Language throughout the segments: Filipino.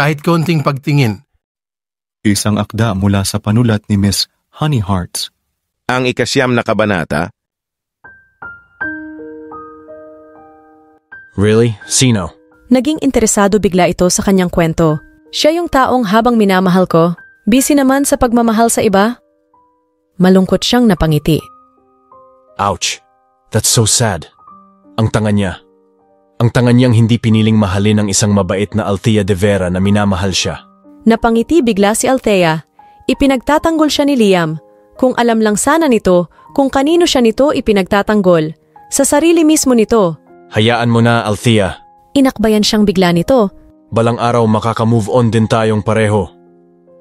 kahit konting pagtingin. Isang akda mula sa panulat ni Miss Honey Hearts. Ang 9 na kabanata. Really? Sino? Naging interesado bigla ito sa kanyang kwento. Siya yung taong habang minamahal ko, busy naman sa pagmamahal sa iba. Malungkot siyang napangiti. Ouch. That's so sad. Ang tanga niya. Ang tanga niyang hindi piniling mahalin ang isang mabait na Althea de Vera na minamahal siya. Napangiti bigla si Althea. Ipinagtatanggol siya ni Liam. Kung alam lang sana nito, kung kanino siya nito ipinagtatanggol. Sa sarili mismo nito. Hayaan mo na, Althea. Inakbayan siyang bigla nito. Balang araw makaka-move on din tayong pareho.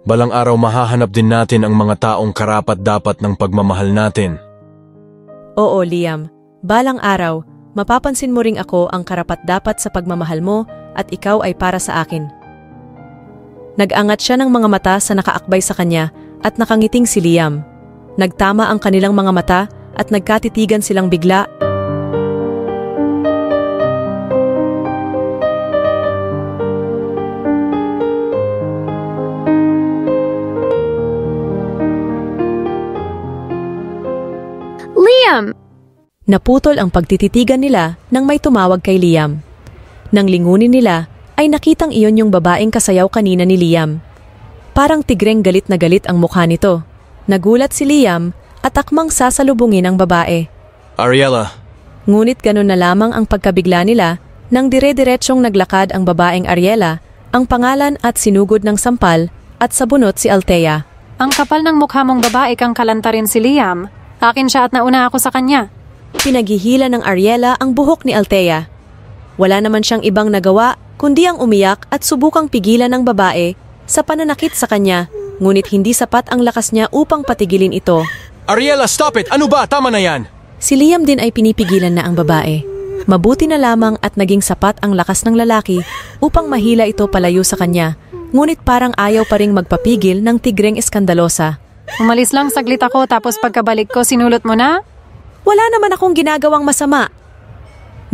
Balang araw mahahanap din natin ang mga taong karapat-dapat ng pagmamahal natin. Oo, Liam. Balang araw, mapapansin mo ring ako ang karapat-dapat sa pagmamahal mo at ikaw ay para sa akin. Nag-angat siya ng mga mata sa nakaakbay sa kanya at nakangiting si Liam. Nagtama ang kanilang mga mata at nagkatitigan silang bigla. Liam! Naputol ang pagtititigan nila nang may tumawag kay Liam. Nang lingunin nila, ay nakitang iyon yung babaeng kasayaw kanina ni Liam. Parang tigreng galit na galit ang mukha nito. Nagulat si Liam at akmang sasalubungin ang babae. Ariella! Ngunit ganun na lamang ang pagkabigla nila nang dire-diretsyong naglakad ang babaeng Ariella, ang pangalan at sinugod ng sampal at sabunot si Althea. Ang kapal ng mukha mong babae kang kalanta rin si Liam. Akin siya at nauna ako sa kanya. Pinaghihila ng Ariella ang buhok ni Althea. Wala naman siyang ibang nagawa kundi ang umiyak at subukang pigilan ng babae sa pananakit sa kanya, ngunit hindi sapat ang lakas niya upang patigilin ito. Ariella, stop it! Ano ba? Tama na yan! Si Liam din ay pinipigilan na ang babae. Mabuti na lamang at naging sapat ang lakas ng lalaki upang mahila ito palayo sa kanya, ngunit parang ayaw pa ring magpapigil ng tigreng eskandalosa. Umalis lang saglit ako tapos pagkabalik ko sinulot mo na? Wala naman akong ginagawang masama.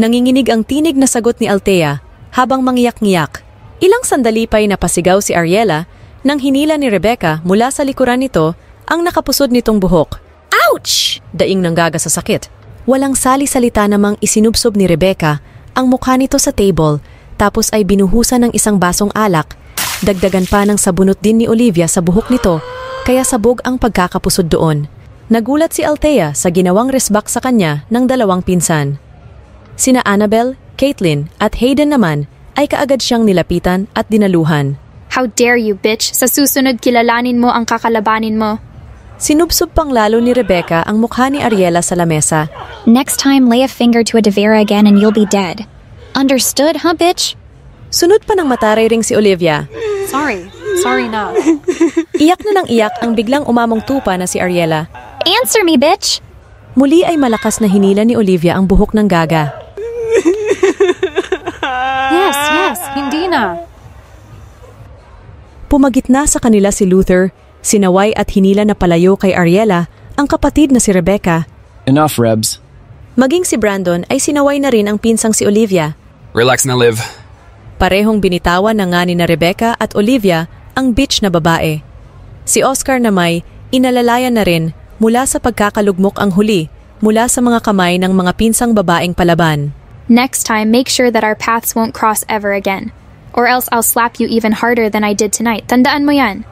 Nanginginig ang tinig na sagot ni Althea habang mangiyak-ngiyak. Ilang sandali pa'y napasigaw si Ariella nang hinila ni Rebecca mula sa likuran nito ang nakapusod nitong buhok. Ouch! Daing nanggaga sa sakit. Walang sali-salita namang isinubsob ni Rebecca ang mukha nito sa table tapos ay binuhusan ng isang basong alak. Dagdagan pa ng sabunot din ni Olivia sa buhok nito kaya sabog ang pagkakapusod doon. Nagulat si Althea sa ginawang resbak sa kanya ng dalawang pinsan. Sina Annabel, Caitlin at Hayden naman ay kaagad siyang nilapitan at dinaluhan. How dare you, bitch! Sa susunod kilalanin mo ang kakalabanin mo. Sinubsob pang lalo ni Rebecca ang mukha ni Ariella sa lamesa. Next time, lay a finger to a De Vera again and you'll be dead. Understood, huh, bitch? Sunod pa ng mataray ring si Olivia. Sorry na. Iyak na ng iyak ang biglang umamong tupa na si Ariella. Answer me, bitch! Muli ay malakas na hinila ni Olivia ang buhok ng Gaga. Yes, hindi na. Pumagitna sa kanila si Luther, sinaway at hinila na palayo kay Ariella ang kapatid na si Rebecca. Enough, Rebs. Maging si Brandon ay sinaway na rin ang pinsang si Olivia. Relax na, Liv. Parehong binitawan na nga ni na Rebecca at Olivia ang bitch na babae. Si Oscar na may inalalayan na rin mula sa pagkakalugmok ang huli mula sa mga kamay ng mga pinsang babaeng palaban. Next time, make sure that our paths won't cross ever again. Or else I'll slap you even harder than I did tonight. Tandaan mo yan.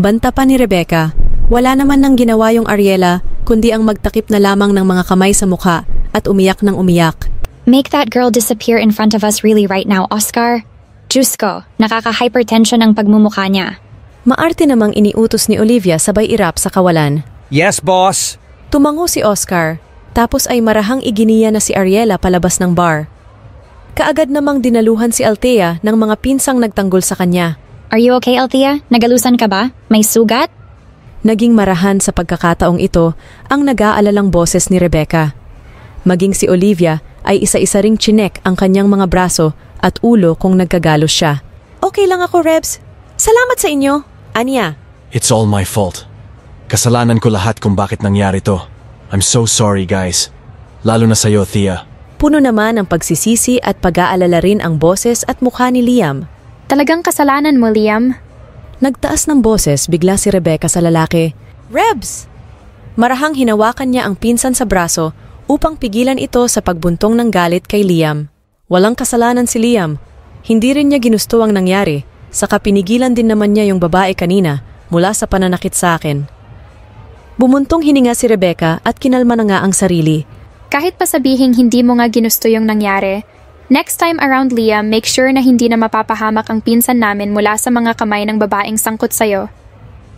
Banta pa ni Rebecca, wala naman nang ginawa yung Ariella kundi ang magtakip na lamang ng mga kamay sa mukha at umiyak ng umiyak. Make that girl disappear in front of us really right now, Oscar. Diyos ko, nakaka-hypertension ang pagmumukha niya. Maarte namang iniutos ni Olivia sabay irap sa kawalan. Yes, boss! Tumango si Oscar, tapos ay marahang iginiya na si Ariella palabas ng bar. Kaagad namang dinaluhan si Althea ng mga pinsang nagtanggol sa kanya. Are you okay, Althea? Nagalusan ka ba? May sugat? Naging marahan sa pagkakataong ito ang nag-aalalang boses ni Rebecca. Maging si Olivia ay isa-isa ring chinek ang kanyang mga braso at ulo kung nagkagalos siya. Okay lang ako, Rebs. Salamat sa inyo. Anya? It's all my fault. Kasalanan ko lahat kung bakit nangyari to. I'm so sorry, guys. Lalo na sa'yo, Thea. Puno naman ang pagsisisi at pag-aalala rin ang boses at mukha ni Liam. Talagang kasalanan mo, Liam. Nagtaas ng boses bigla si Rebecca sa lalaki. Rebs! Marahang hinawakan niya ang pinsan sa braso upang pigilan ito sa pagbuntong ng galit kay Liam. Walang kasalanan si Liam. Hindi rin niya ginusto ang nangyari, saka pinigilan din naman niya yung babae kanina mula sa pananakit sa akin. Bumuntong hininga si Rebecca at kinalma na nga ang sarili. Kahit pa sabihing hindi mo nga ginusto yung nangyari, next time around, Liam, make sure na hindi na mapapahamak ang pinsan namin mula sa mga kamay ng babaeng sangkot sa'yo.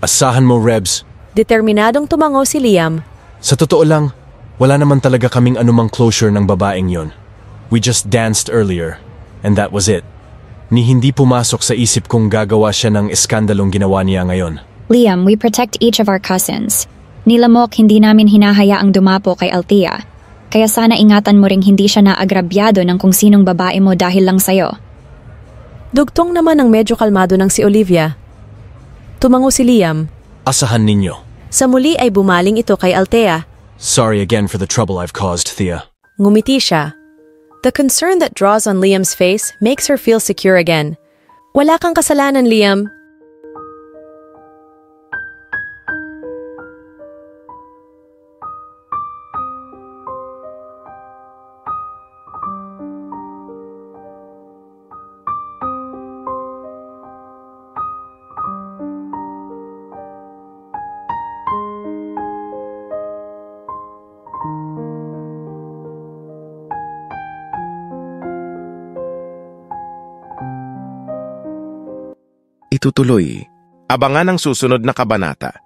Asahan mo, Rebs. Determinadong tumango si Liam. Sa totoo lang, wala naman talaga kaming anumang closure ng babaeng yon. We just danced earlier, and that was it. Ni hindi pumasok sa isip kong gagawa siya ng eskandalong ginawa niya ngayon. Liam, we protect each of our cousins. Ni Lamok, hindi namin hinahayaang dumapo kay Althea. Kaya sana ingatan mo ring hindi siya naagrabyado ng kung sinong babae mo dahil lang sa'yo. Dugtong naman ang medyo kalmado ng si Olivia. Tumango si Liam. Asahan ninyo. Sa muli ay bumaling ito kay Althea. Sorry again for the trouble I've caused, Thea. Ngumiti siya. The concern that draws on Liam's face makes her feel secure again. Wala kang kasalanan, Liam. Itutuloy. Abangan ang susunod na kabanata.